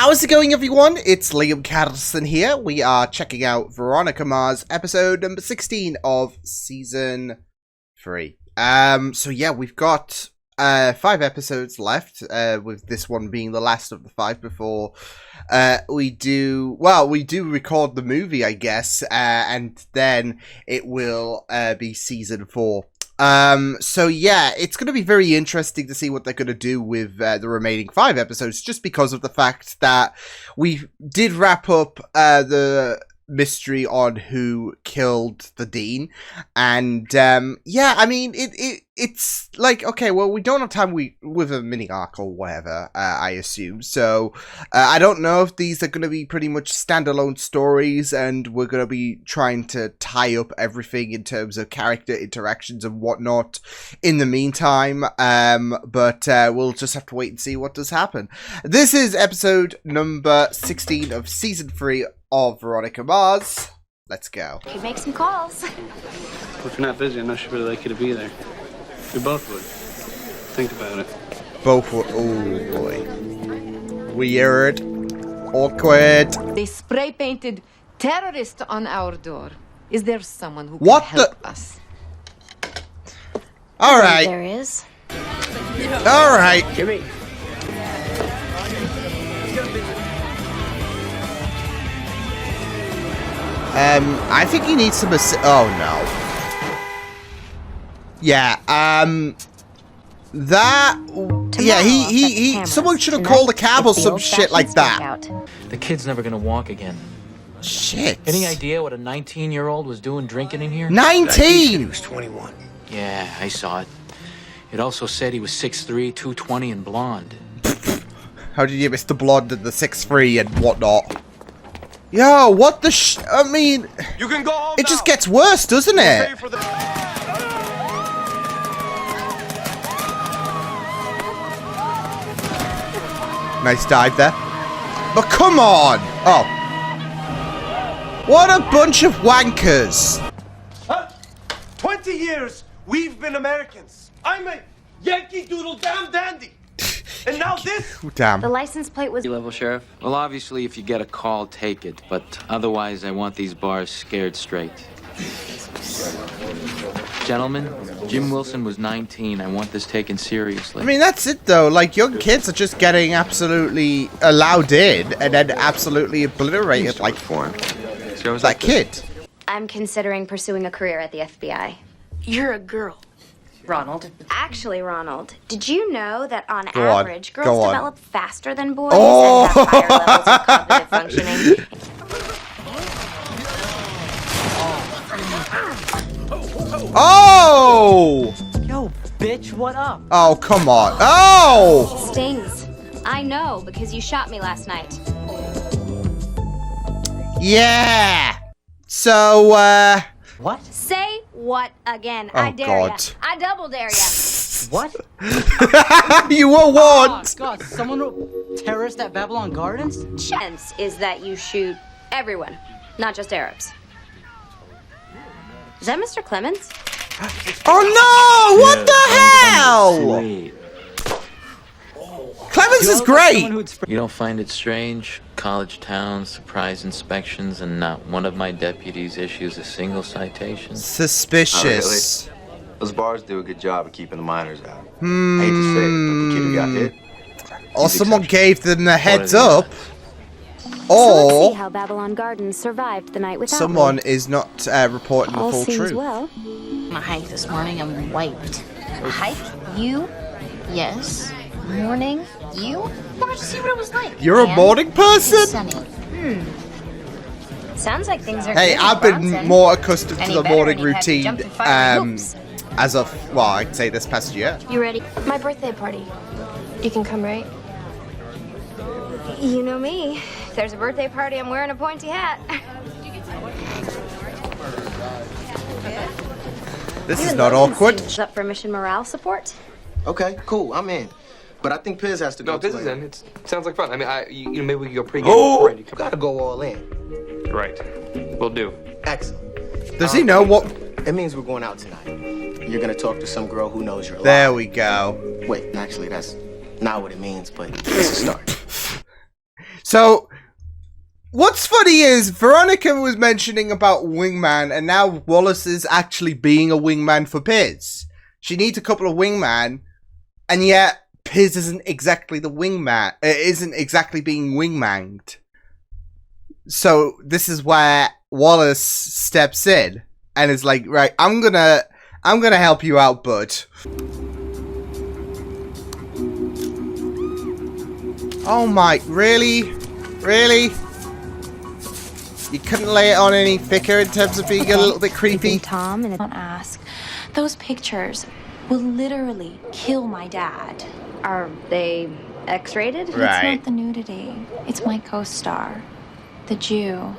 How's it going, everyone? It's Liam Catterson here. We are checking out Veronica Mars, episode number 16 of season 3. So yeah, we've got 5 episodes left, with this one being the last of the 5 before we do record the movie, I guess, and then it will be season 4. So yeah, it's going to be very interesting to see what they're going to do with the remaining 5 episodes, just because of the fact that we did wrap up the mystery on who killed the Dean, and yeah, I mean, it's like, okay, well, we don't have time with a mini arc or whatever, I assume, so I don't know if these are going to be pretty much standalone stories, and we're going to be trying to tie up everything in terms of character interactions and whatnot in the meantime, but we'll just have to wait and see what does happen. This is episode number 16 of season 3 of Veronica Mars. Let's go. Could make some calls. Well, if you're not busy, I know she'd really like you to be there. We both would. Think about it. Both would. Oh boy. Weird. Awkward. They spray painted terrorist on our door. Is there someone who What can help us? All right. There is. All right. Jimmy. I think he needs some oh no. Yeah, that, yeah, he someone should have called a cab or some shit like that. The kid's never gonna walk again. Shit. Any idea what a 19-year-old was doing drinking in here? 19! He was 21. Yeah, I saw it. It also said he was 6'3", 220 and blonde. How did you miss the blonde and the 6'3" and whatnot? Yo, what the I mean, You can go home it just gets worse, doesn't it? Nice dive there. But come on! Oh. What a bunch of wankers! Huh? 20 years we've been Americans. I'm a Yankee Doodle damn dandy. And now this? Damn. The license plate was Level sheriff. Well, obviously, if you get a call, take it. But otherwise, I want these bars scared straight. Gentlemen, Jim Wilson was 19. I want this taken seriously. I mean, that's it, though. Like, young kids are just getting absolutely allowed in and then absolutely obliterated, like, that kid. I'm considering pursuing a career at the FBI. You're a girl. Ronald. Actually, Ronald, did you know that on Go on. average, Go girls on. develop faster than boys Oh! and have higher levels of cognitive functioning? Oh! Yo, bitch, what up? Oh, come on. Oh! Stings. I know, because you shot me last night. Yeah! So, What? Say what again? Oh, I dare God. ya. I double dare ya. What? you were Oh, warned! God, someone wrote terrorist at Babylon Gardens? Chance is that you shoot everyone, not just Arabs. Is that Mr. Clemens? Oh no! What the hell? Sweet. Clemens is great! You don't find it strange? College towns, surprise inspections, and not one of my deputies issues a single citation? Suspicious. Those bars do a good job of keeping the minors out. I hate to say it, but the kid who got hit. Or someone gave them the heads What up. So let's Or see how Babylon Gardens survived the night without someone me. is not reporting the All full seems truth. well. My hike this morning, I'm wiped. Hike? You? Yes. Morning? You? Wanted to see what it was like. You're a man. morning person? Sunny. Sounds like things are Hey, good in I've been Bronson. more accustomed to Any the better morning when you had to routine jump through fiery hoops. as of, well, I'd say this past year. You ready? My birthday party. You can come, right? You know me. If there's a birthday party, I'm wearing a pointy hat. This You is and not Logan awkward. seems up for mission morale support. Okay, cool, I'm in. But I think Piz has to go. No, this too. is in. It sounds like fun. I mean, maybe we can go pregame Oh, before and you you come. gotta go all in. Right. We'll do. Excellent. Does he know what? It means we're going out tonight. You're gonna talk to some girl who knows you're alive. There we go. Wait, actually, that's not what it means, but it's a start. So, what's funny is Veronica was mentioning about wingman, and now Wallace is actually being a wingman for Piz. She needs a couple of wingman, and yet Piz isn't exactly the wingman. It isn't exactly being wingmanged. So this is where Wallace steps in and is like, right, I'm gonna help you out, bud. Oh my, really? Really? You couldn't lay it on any thicker in terms of being a little bit creepy? Tom, and don't ask. Those pictures will literally kill my dad. Are they X-rated? It's Right. not the nudity. It's my co-star, the Jew.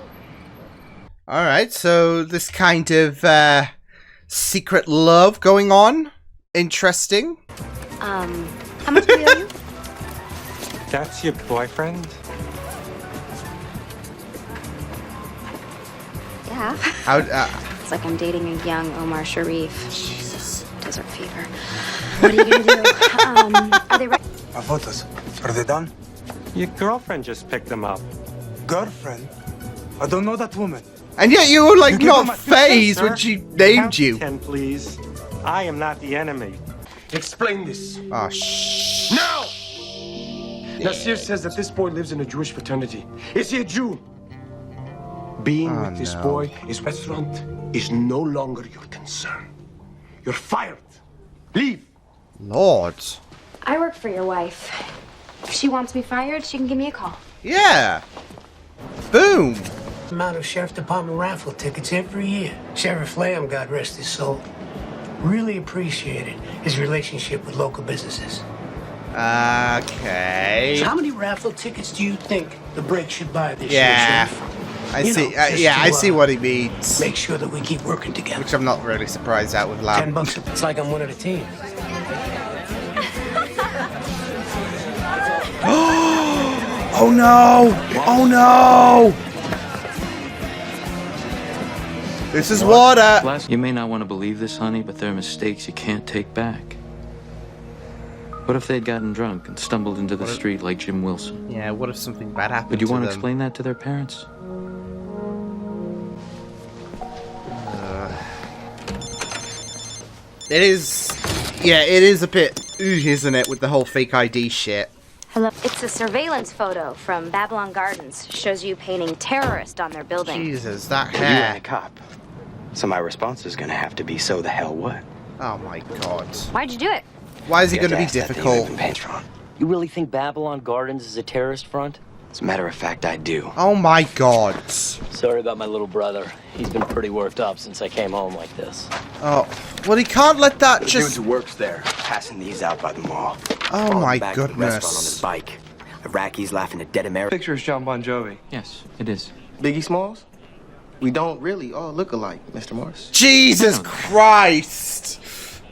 Alright, so this kind of secret love going on. Interesting. How much do you owe you? That's your boyfriend? Yeah. How, It's like I'm dating a young Omar Sharif. Jesus. Desert fever. What are you gonna do? Are they ready? My photos. Are they done? Your girlfriend just picked them up. Girlfriend? I don't know that woman. and yet you were like You give her my not two cents, phased when sir. she named Count you. 10, please. I am not the enemy. Explain this. Oh, shh. Now! Nasir says that this boy lives in a Jewish fraternity. Is he a Jew? Being Oh, with this no. boy, his restaurant, is no longer your concern. You're fired. Leave. Lord. I work for your wife. If she wants me fired, she can give me a call. Yeah. Boom. Amount of sheriff department raffle tickets every year. Sheriff Lamb, God rest his soul, really appreciated his relationship with local businesses. Okay. So how many raffle tickets do you think the break should buy this Yeah. year, Sheriff? I You see. know, just Yeah, to, I see what he means. Make sure that we keep working together. Which I'm not really surprised at with Lamb. $10. It's like I'm one of the team. Oh no! Oh no! This is water! You may not want to believe this, honey, but there are mistakes you can't take back. What if they'd gotten drunk and stumbled into the street like Jim Wilson? Yeah, what if something bad happened Would you to want to them? explain that to their parents? It is... Yeah, it is a bit... isn't it, with the whole fake ID shit. Hello. It's a surveillance photo from Babylon Gardens. Shows you painting terrorist on their building. Jesus, that You ain't a hair. cop. So my response is gonna have to be, so the hell what? Oh my god. Why'd you do it? Why is it You have going to be ask that thing you difficult? live in Pantron. You really think Babylon Gardens is a terrorist front? As a matter of fact, I do. Oh my god. Sorry about my little brother. He's been pretty worked up since I came home like this. Oh, well he can't let that The dude just... who works there, passing these out by the mall. Oh On my back to the restaurant on his goodness. bike. Iraqis laughing at dead Americans. Picture is John Bon Jovi. Yes, it is. Biggie Smalls? We don't really all look alike, Mr. Morris. Jesus Christ!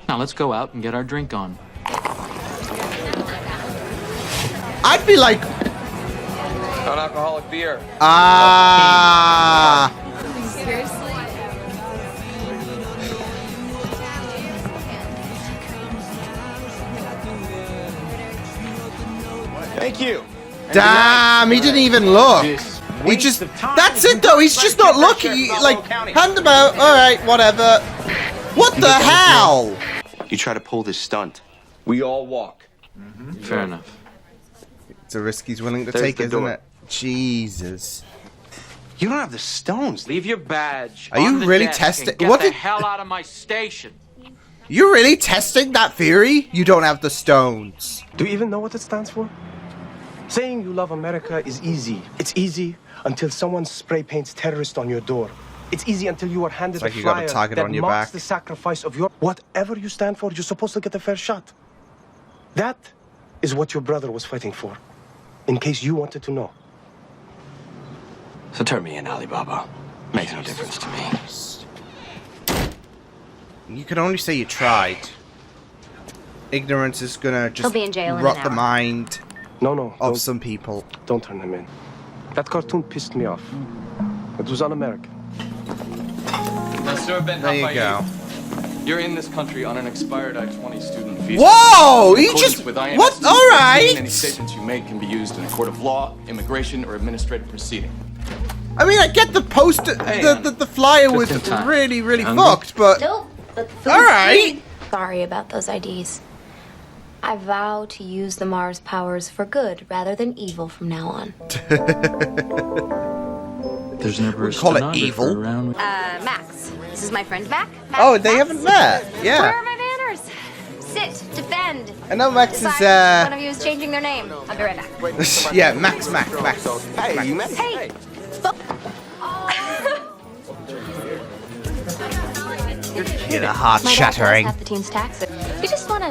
Now let's go out and get our drink on. I'd be like... Non-alcoholic beer. Ah... Thank you. Damn, he didn't even look. He just... That's it though, he's just not looking. Like, hand him out, alright, whatever. What the hell? You try to pull this stunt. We all walk. Fair enough. It's a risk he's willing to There's take, the isn't door. it? Jesus. You don't have the stones. Leave your badge. Are you on the really desk testing- and Get what the did- hell out of my station. You're really testing that theory? You don't have the stones. Do you even know what it stands for? Saying you love America is easy. It's easy until someone spray paints terrorist on your door. It's easy until you are handed like a you got a flyer target that on your marks back. the sacrifice of your... Whatever you stand for, you're supposed to get a fair shot. That is what your brother was fighting for, in case you wanted to know. So turn me in, Alibaba. Makes no difference to me. You can only say you tried. Ignorance is gonna just He'll be in jail in rot an the hour. mind No, of some people. don't turn him in. That cartoon pissed me off. It was un-American. Sir Ben, There you go. You're in this country on an expired I-20 student visa. Whoa! In He accordance just... with INS What? 215, Alright! Any statements you make can be used in a court of law, immigration, or administrative proceeding. I mean, I get the poster... the flyer was really, really fucked, but... Nope, but the food's Alright! free. Sorry about those IDs. I vow to use the Mars powers for good rather than evil from now on. There's never a Call it stenographer evil. around. Max. This is my friend Mac. Oh, they haven't met. Where Yeah. are my manners? Sit, defend. I know Max is, Decide which one of you is changing their name. I'll be right back. yeah, Max. Hey, you met? Hey. You're the heart My dad shattering. does have the team's taxes. You just want to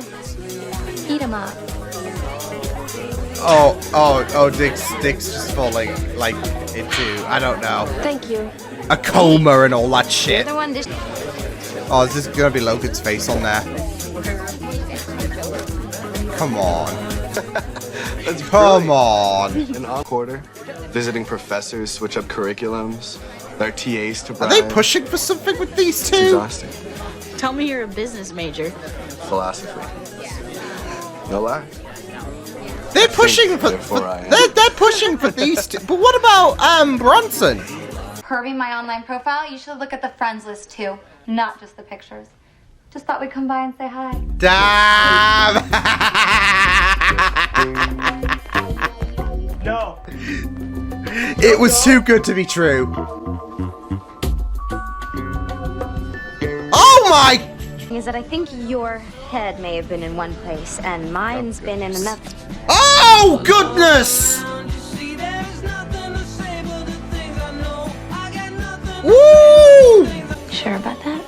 eat them up. Oh, Dick's just falling, like, into, I don't know, Thank you. a coma and all that shit. The one dish. Oh, is this gonna be Logan's face on there? Come on. Come on. In our quarter, visiting professors switch up curriculums, their TAs to Are bribe. they pushing for something with these It's two? exhausting. Tell me you're a business major. Philosophy. No lie. They're pushing for they're pushing for these two. But what about Bronson? Perving my online profile, you should look at the friends list too, not just the pictures. Just thought we'd come by and say hi. Damn! No. It was too good to be true. Oh my! Is that I think your head may have been in one place and mine's been in another. Oh goodness! Woo! Sure about that?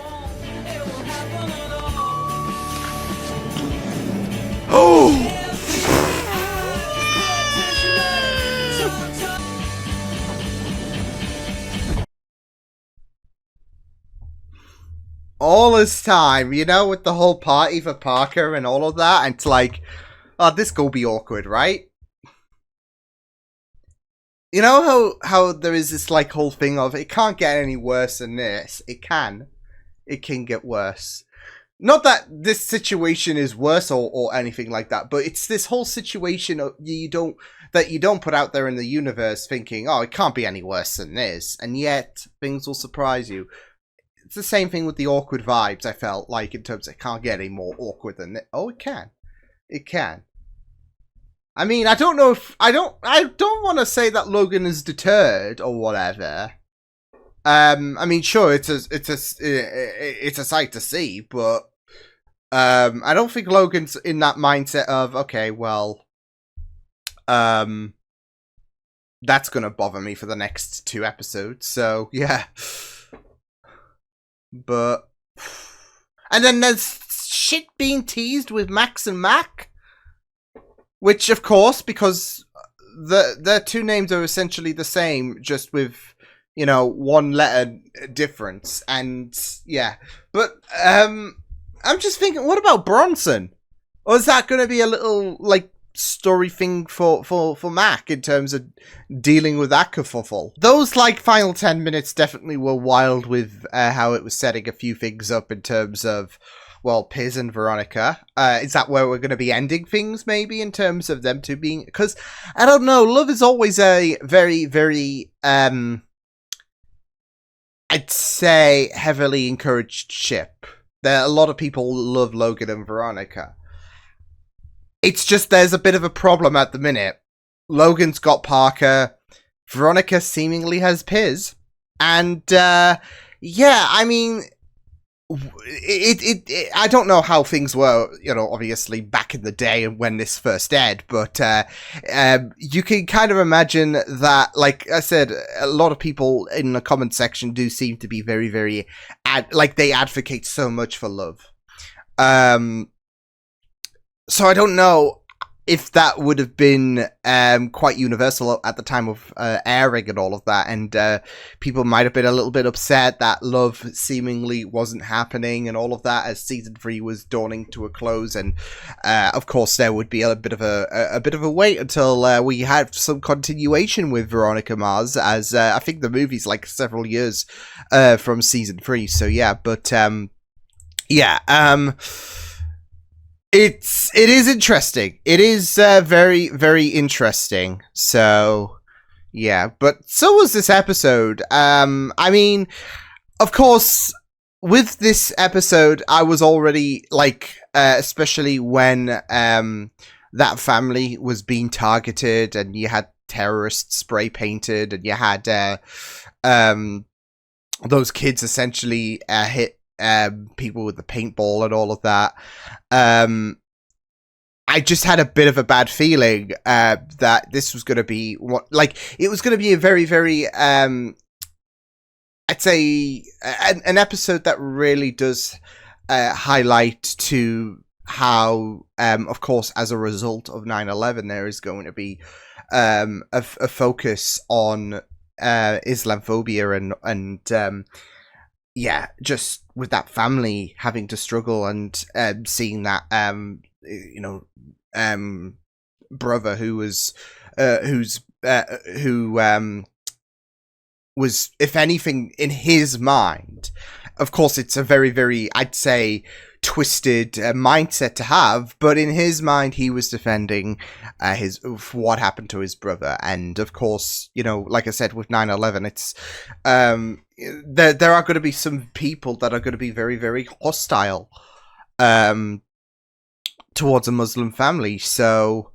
Oh! All this time, you know, with the whole party for Parker and all of that, and it's like, oh, this go be awkward, right? You know how there is this like whole thing of it can't get any worse than this. It can get worse. Not that this situation is worse or anything like that, but it's this whole situation you don't put out there in the universe thinking, oh, it can't be any worse than this, and yet things will surprise you. It's the same thing with the awkward vibes, I felt like, in terms of it can't get any more awkward than it. Oh, it can. It can. I mean, I don't know if I don't want to say that Logan is deterred or whatever. I mean, sure, it's a sight to see, but I don't think Logan's in that mindset of, okay, well, that's gonna bother me for the next 2 episodes. So yeah, but and then there's shit being teased with Max and Mac. Which, of course, because their two names are essentially the same, just with, you know, 1 letter difference. And, yeah. But, I'm just thinking, what about Bronson? Or is that going to be a little, like, story thing for Mac in terms of dealing with that kerfuffle? Those, like, final 10 minutes definitely were wild with how it was setting a few things up in terms of, well, Piz and Veronica. Is that where we're going to be ending things, maybe, in terms of them two being... Because, I don't know, love is always a very, very, I'd say, heavily encouraged ship. A lot of people love Logan and Veronica. It's just there's a bit of a problem at the minute. Logan's got Parker. Veronica seemingly has Piz. And, yeah, I mean... I don't know how things were, you know, obviously back in the day when this first aired, but you can kind of imagine that, like I said, a lot of people in the comment section do seem to be very, very, like they advocate so much for love. So I don't know if that would have been quite universal at the time of airing and all of that, and people might have been a little bit upset that love seemingly wasn't happening and all of that as season 3 was dawning to a close, and of course there would be a bit of a wait until we had some continuation with Veronica Mars, as I think the movie's like several years from season 3. So yeah, but yeah, it is interesting. It is very, very interesting. So yeah, but so was this episode. I mean, of course, with this episode, I was already like, especially when that family was being targeted, and you had terrorists spray painted, and you had those kids essentially hit people with the paintball and all of that. I just had a bit of a bad feeling that this was going to be it was going to be a very, very I'd say an episode that really does highlight to how, of course, as a result of 9/11, there is going to be a focus on Islamophobia and yeah, just with that family having to struggle and seeing that brother who was was, if anything, in his mind, of course, it's a very, very, I'd say, twisted mindset to have, but in his mind, he was defending what happened to his brother. And of course, like I said, with 9/11, it's there are going to be some people that are going to be very, very hostile towards a Muslim family. So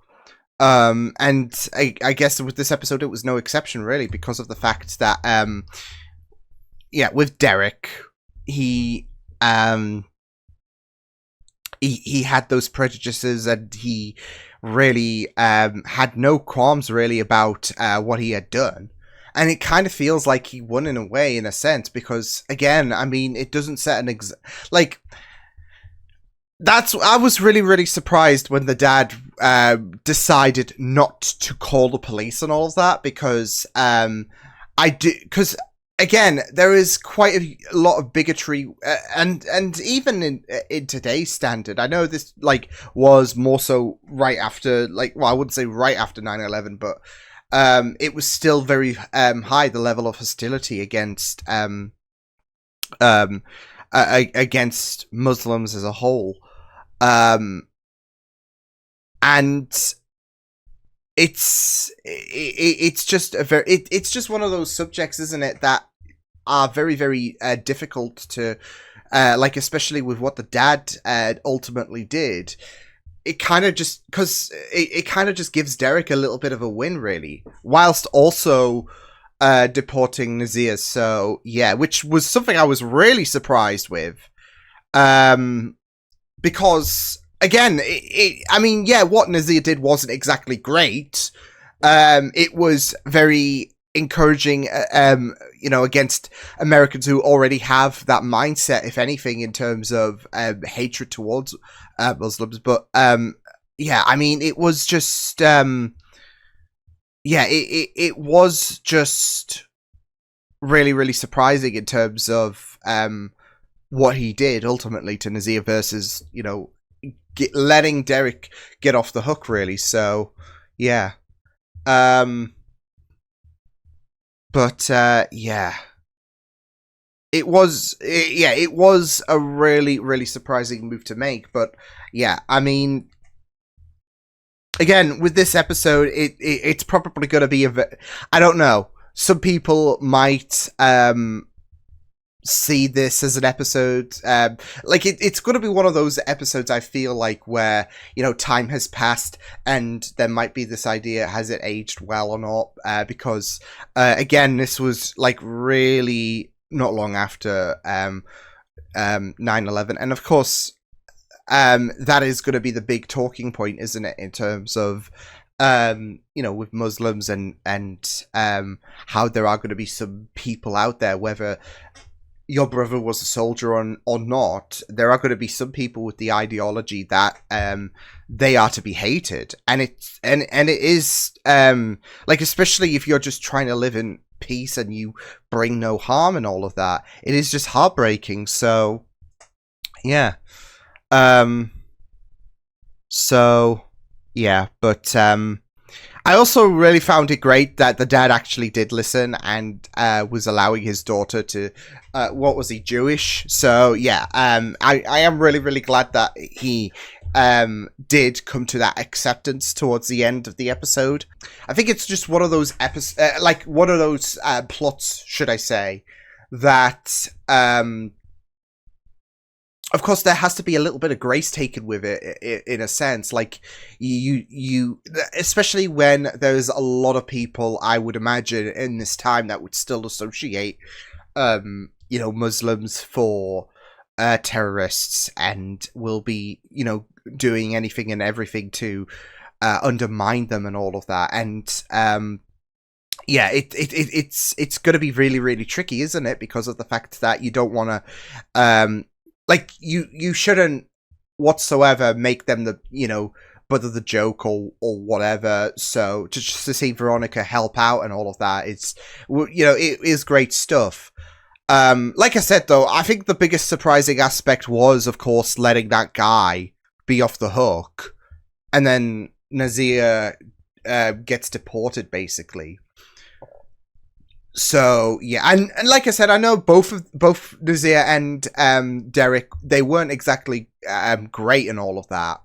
and I guess with this episode, it was no exception, really, because of the fact that with Derek, he had those prejudices, and he really had no qualms really about what he had done. And it kind of feels like he won in a way, in a sense, because, again, I mean, it doesn't set an I was really, really surprised when the dad decided not to call the police and all of that, because because again, there is quite a lot of bigotry, and even in today's standard, I know this was more so right after, I wouldn't say right after 9/11, but it was still very high, the level of hostility against against Muslims as a whole. And it's just it's just one of those subjects, isn't it, that are very, very difficult to especially with what the dad ultimately did. It kind of just it kind of just gives Derek a little bit of a win, really, whilst also deporting Nazir. So yeah, which was something I was really surprised with. Because, again, I mean, yeah, what Nazir did wasn't exactly great. It was very encouraging, against Americans who already have that mindset, if anything, in terms of hatred towards Muslims. But, yeah, I mean, it was just, it was just really, really surprising in terms of what he did ultimately to Nazir versus, letting Derek get off the hook, really. So, yeah. But, yeah. It was a really, really surprising move to make. But, yeah, I mean, again, with this episode, it's probably going to be I don't know. Some people might, see this as an episode it's going to be one of those episodes, I feel like, where time has passed and there might be this idea, has it aged well or not, because again, this was really not long after 9/11, and of course that is going to be the big talking point, isn't it, in terms of with Muslims and how there are going to be some people out there, whether your brother was a soldier or not, there are going to be some people with the ideology that they are to be hated, and it is especially if you're just trying to live in peace and you bring no harm and all of that, it is just heartbreaking. So yeah, but I also really found it great that the dad actually did listen and was allowing his daughter to, what was he, Jewish? So yeah, I am really, really glad that he did come to that acceptance towards the end of the episode. I think it's just one of those plots, should I say, that of course, there has to be a little bit of grace taken with it, in a sense. Like, you, especially when there's a lot of people, I would imagine, in this time that would still associate, Muslims for terrorists and will be, doing anything and everything to undermine them and all of that. And yeah, it's going to be really, really tricky, isn't it? Because of the fact that you don't want to. You shouldn't whatsoever make them the, butt of the joke or whatever. So just to see Veronica help out and all of that, it is great stuff. Like I said, though, I think the biggest surprising aspect was, of course, letting that guy be off the hook. And then Nazir gets deported, basically. So yeah, and like I said, I know both Nazir and Derek, they weren't exactly great in all of that,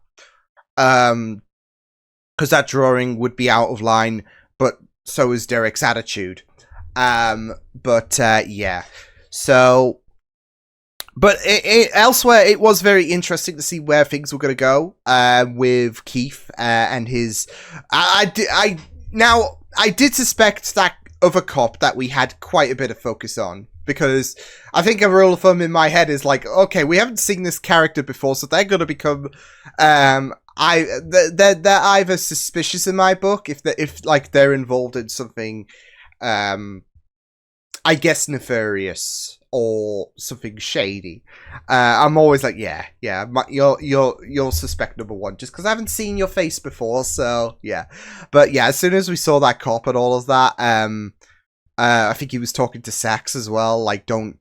because that drawing would be out of line, but so is Derek's attitude. Yeah, so. But elsewhere, it was very interesting to see where things were going to go with Keith and his. I did suspect that other cop that we had quite a bit of focus on, because I think a rule of thumb in my head is like, okay, we haven't seen this character before, so they're going to become they're either suspicious in my book if they're involved in something I guess nefarious or something shady. I'm always like, you're suspect number one, just because I haven't seen your face before, so yeah. But yeah, as soon as we saw that cop and all of that, I think he was talking to Sax as well, like, don't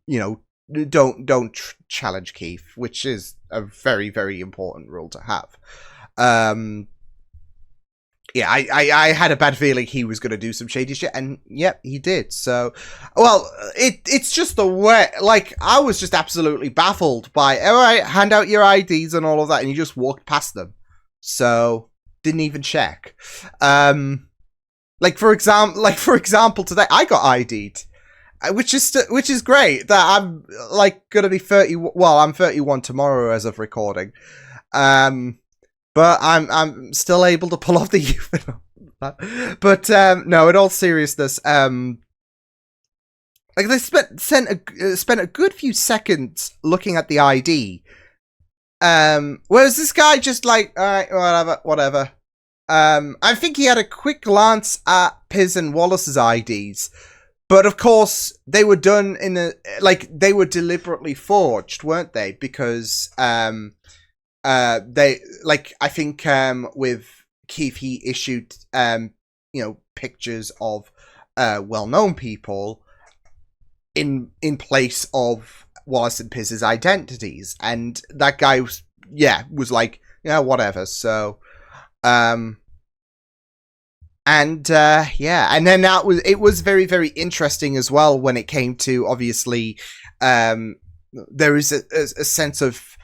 challenge Keith, which is a very, very important rule to have. Yeah, I had a bad feeling he was going to do some shady shit, and yep, he did. So, well, it's just the way, like, I was just absolutely baffled by, alright, hand out your IDs and all of that, and you just walked past them. So, didn't even check. For example, today, I got ID'd, which is great, that I'm, like, going to be 30, well, I'm 31 tomorrow as of recording. But I'm still able to pull off the youth and all that. But no, in all seriousness, they spent a good few seconds looking at the ID. Whereas this guy just like, alright, whatever. I think he had a quick glance at Piz and Wallace's IDs, but of course they were done they were deliberately forged, weren't they? Because they, like, I think with Keith, he issued pictures of well-known people in place of Wallace and Piz's identities, and that guy was like, whatever. So and then it was very, very interesting as well when it came to, obviously, there is a sense of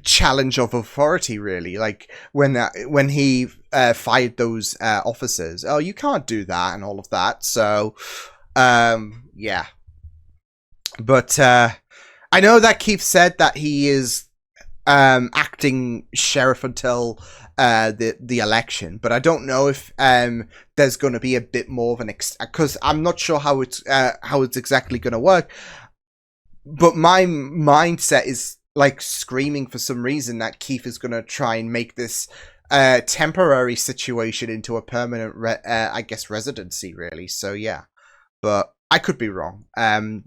challenge of authority, really, like when he fired those officers. Oh, you can't do that and all of that. So yeah, but I know that Keith said that he is acting sheriff until the election, but I don't know if there's going to be a bit more of an because I'm not sure how it's exactly going to work. But my mindset is like screaming for some reason that Keith is going to try and make this temporary situation into a permanent, residency, really. So yeah, but I could be wrong. I know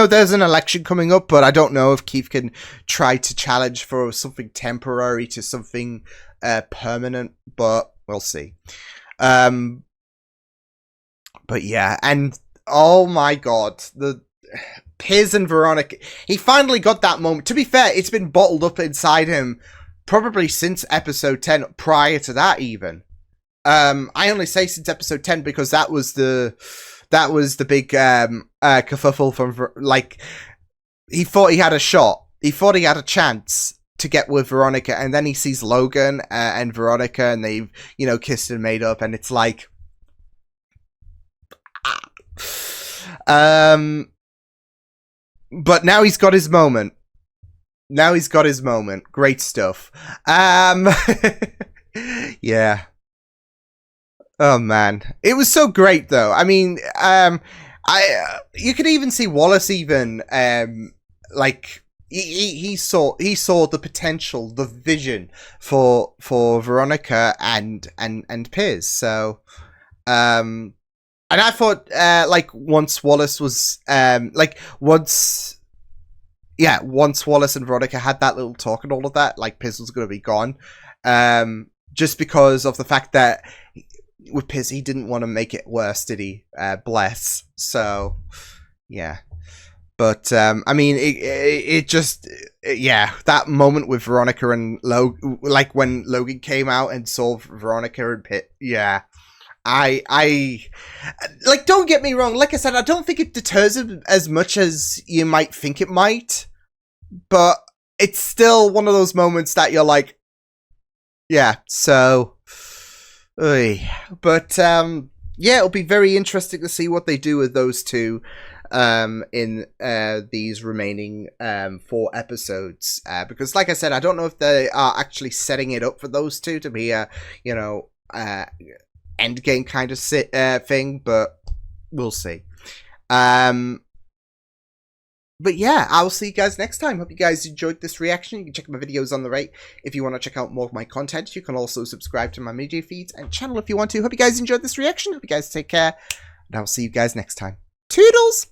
there's an election coming up, but I don't know if Keith can try to challenge for something temporary to something permanent, but we'll see. But yeah, and oh my god, the Piz and Veronica, he finally got that moment. To be fair, it's been bottled up inside him probably since episode 10, prior to that even. I only say since episode 10 because that was the big kerfuffle from, like, he thought he had a shot. He thought he had a chance to get with Veronica, and then he sees Logan and Veronica, and they've, you know, kissed and made up, and it's like, but now he's got his moment. Now he's got his moment. Great stuff. Yeah. Oh man, it was so great though. I mean, you could even see Wallace even like he saw the potential, the vision for Veronica and Piers. So and I thought like once Wallace was once Wallace and Veronica had that little talk and all of that, like, Piers was going to be gone, just because of the fact that with Piers, he didn't want to make it worse, did he? Bless. So, yeah. But, I mean, it just, yeah, that moment with Veronica and Logan, like, when Logan came out and saw Veronica and Pitt, yeah. I like, don't get me wrong, like I said, I don't think it deters him as much as you might think it might, but it's still one of those moments that you're like, yeah, so, but, yeah, it'll be very interesting to see what they do with those two, in, these remaining, 4 episodes, because, like I said, I don't know if they are actually setting it up for those two to be a, you know, endgame kind of thing, but we'll see. But yeah, I will see you guys next time. Hope you guys enjoyed this reaction. You can check my videos on the right if you want to check out more of my content. You can also subscribe to my media feeds and channel if you want to. Hope you guys enjoyed this reaction. Hope you guys take care, and I'll see you guys next time. Toodles!